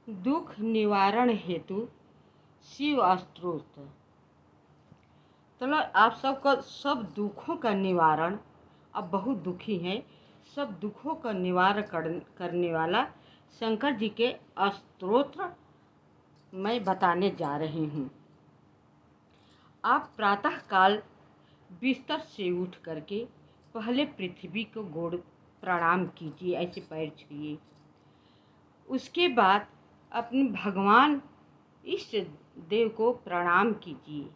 दुख निवारण हेतु शिव स्तोत्र। चलो आप सबका सब दुखों का निवारण, अब बहुत दुखी हैं, सब दुखों का निवारण करने वाला शंकर जी के स्तोत्र मैं बताने जा रही हूँ। आप प्रातः काल बिस्तर से उठ करके पहले पृथ्वी को गोड़ प्रणाम कीजिए, ऐसे पैर छुइए। उसके बाद अपने भगवान इष्ट देव को प्रणाम कीजिए।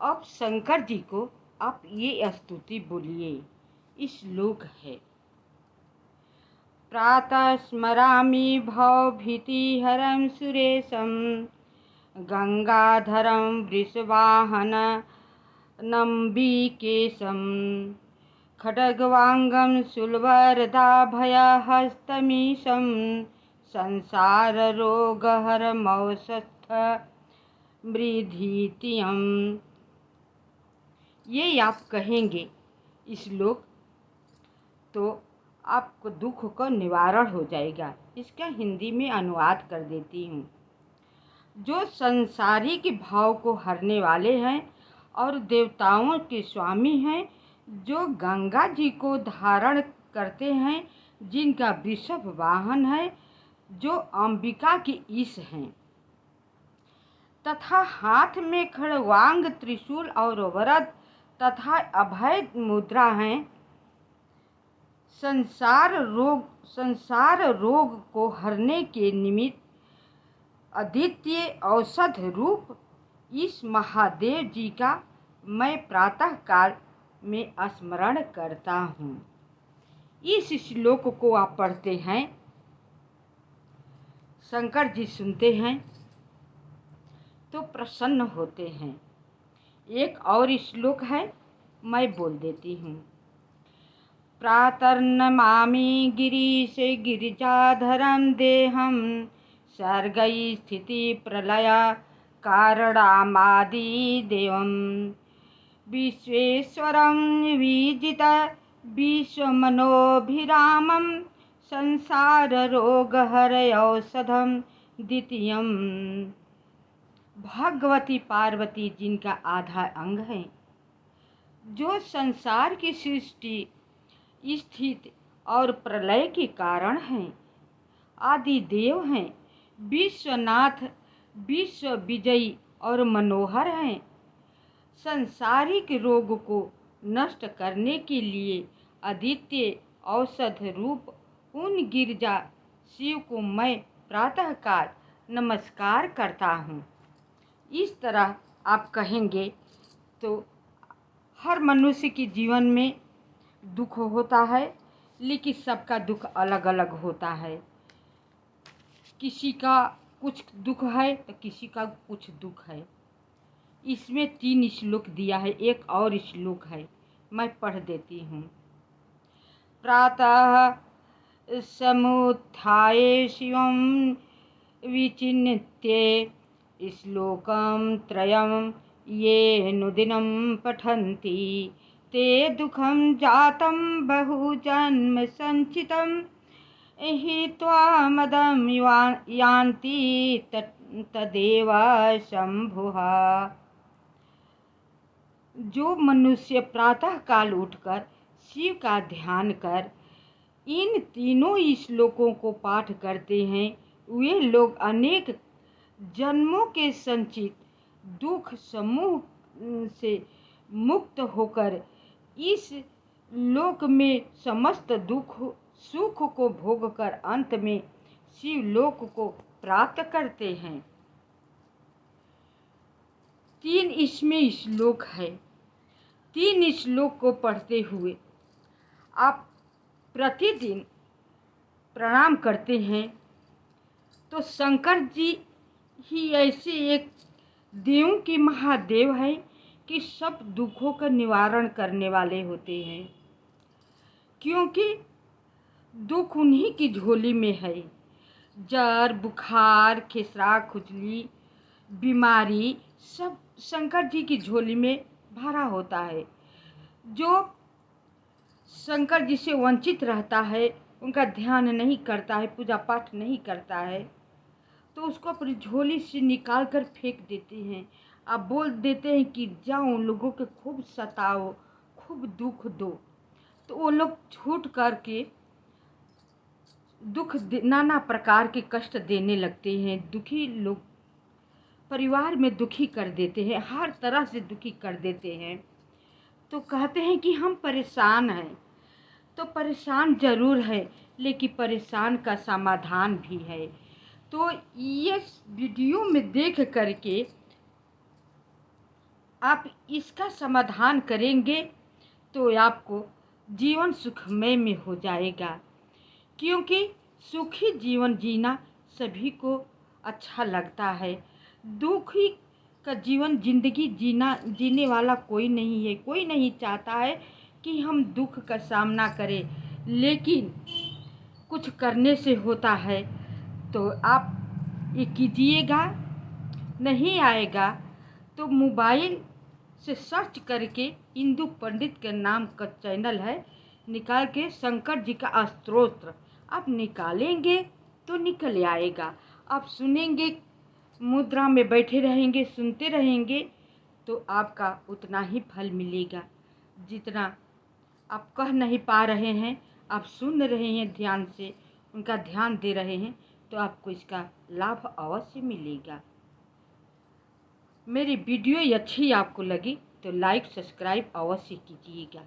अब शंकर जी को आप ये स्तुति बोलिए। इस श्लोक है, प्रातः स्मरामि भवभीतिहरं सुरेशं गंगाधरं वृषवाहन नम्बिकेशं खड्गवांगं शूलवरदाभयहस्तमीशं संसाररोगहरमौषस्थ मृधितियम्। ये आप कहेंगे इस श्लोक तो आपको दुख का निवारण हो जाएगा। इसका हिंदी में अनुवाद कर देती हूँ। जो संसारिक भाव को हरने वाले हैं और देवताओं के स्वामी हैं, जो गंगा जी को धारण करते हैं, जिनका वृषभ वाहन है, जो अंबिका की ईश हैं, तथा हाथ में खड्गवांग त्रिशूल और वरद तथा अभय मुद्रा हैं, संसार रोग को हरने के निमित्त अद्वितीय औषध रूप इस महादेव जी का मैं प्रातः काल में स्मरण करता हूँ। इस श्लोक को आप पढ़ते हैं, शंकर जी सुनते हैं तो प्रसन्न होते हैं। एक और श्लोक है, मैं बोल देती हूँ। प्रातर्नमामि गिरीश गिरिजाधरं देहं सर्गै स्थिति प्रलय कारणामादिदेवं विश्वेश्वरं विजित विश्वमनोभिरामं संसाररोगहरौषधं द्वितीयं। भगवती पार्वती जिनका आधा अंग है, जो संसार की सृष्टि स्थिति और प्रलय के कारण हैं, आदि देव हैं, विश्वनाथ विश्व विजयी और मनोहर हैं। संसारिक रोग को नष्ट करने के लिए अद्वितीय औषध रूप उन गिरजा शिव को मैं प्रातःकाल नमस्कार करता हूँ। इस तरह आप कहेंगे तो हर मनुष्य के जीवन में दुख होता है, लेकिन सबका दुख अलग अलग होता है। किसी का कुछ दुख है तो किसी का कुछ दुख है। इसमें 3 श्लोक दिया है, एक और श्लोक है, मैं पढ़ देती हूँ। प्रातः समुत्थाय शिवं विचिन्त्य श्लोकं त्रयं ये नुदिनं पठन्ति ते दुःखं जातं बहुजन्म संचितं हित्वा मदं यान्ति तदेव शंभुः। जो मनुष्य प्रातः काल उठकर शिव का ध्यान कर इन तीनों श्लोकों को पाठ करते हैं, वे लोग अनेक जन्मों के संचित दुख समूह से मुक्त होकर इस लोक में समस्त दुख सुख को भोगकर अंत में शिव लोक को प्राप्त करते हैं। 3 इसमें श्लोक है। 3 श्लोक को पढ़ते हुए आप प्रतिदिन प्रणाम करते हैं तो शंकर जी ही ऐसे एक देवों के महादेव है कि सब दुखों का निवारण करने वाले होते हैं, क्योंकि दुख उन्हीं की झोली में है। जर बुखार खसरा खुजली बीमारी सब शंकर जी की झोली में भरा होता है। जो शंकर जी से वंचित रहता है, उनका ध्यान नहीं करता है, पूजा पाठ नहीं करता है, तो उसको अपनी झोली से निकाल कर फेंक देते हैं। आप बोल देते हैं कि जाओ उन लोगों के खूब सताओ, खूब दुख दो। तो वो लोग छूट करके नाना प्रकार के कष्ट देने लगते हैं। दुखी लोग परिवार में दुखी कर देते हैं, हर तरह से दुखी कर देते हैं। तो कहते हैं कि हम परेशान हैं। तो परेशान ज़रूर है, लेकिन परेशान का समाधान भी है। तो ये वीडियो में देख करके आप इसका समाधान करेंगे तो आपको जीवन सुखमय में हो जाएगा। क्योंकि सुखी जीवन जीना सभी को अच्छा लगता है। दुखी का जीवन जिंदगी जीने वाला कोई नहीं है। कोई नहीं चाहता है कि हम दुख का सामना करें, लेकिन कुछ करने से होता है। तो आप ये कीजिएगा। नहीं आएगा तो मोबाइल से सर्च करके इंदु पंडित के नाम का चैनल है, निकाल के शंकर जी का स्तोत्र आप निकालेंगे तो निकल आएगा। आप सुनेंगे, मुद्रा में बैठे रहेंगे, सुनते रहेंगे तो आपका उतना ही फल मिलेगा जितना आप कह नहीं पा रहे हैं। आप सुन रहे हैं ध्यान से, उनका ध्यान दे रहे हैं, तो आपको इसका लाभ अवश्य मिलेगा। मेरी वीडियो अच्छी आपको लगी तो लाइक सब्सक्राइब अवश्य कीजिएगा।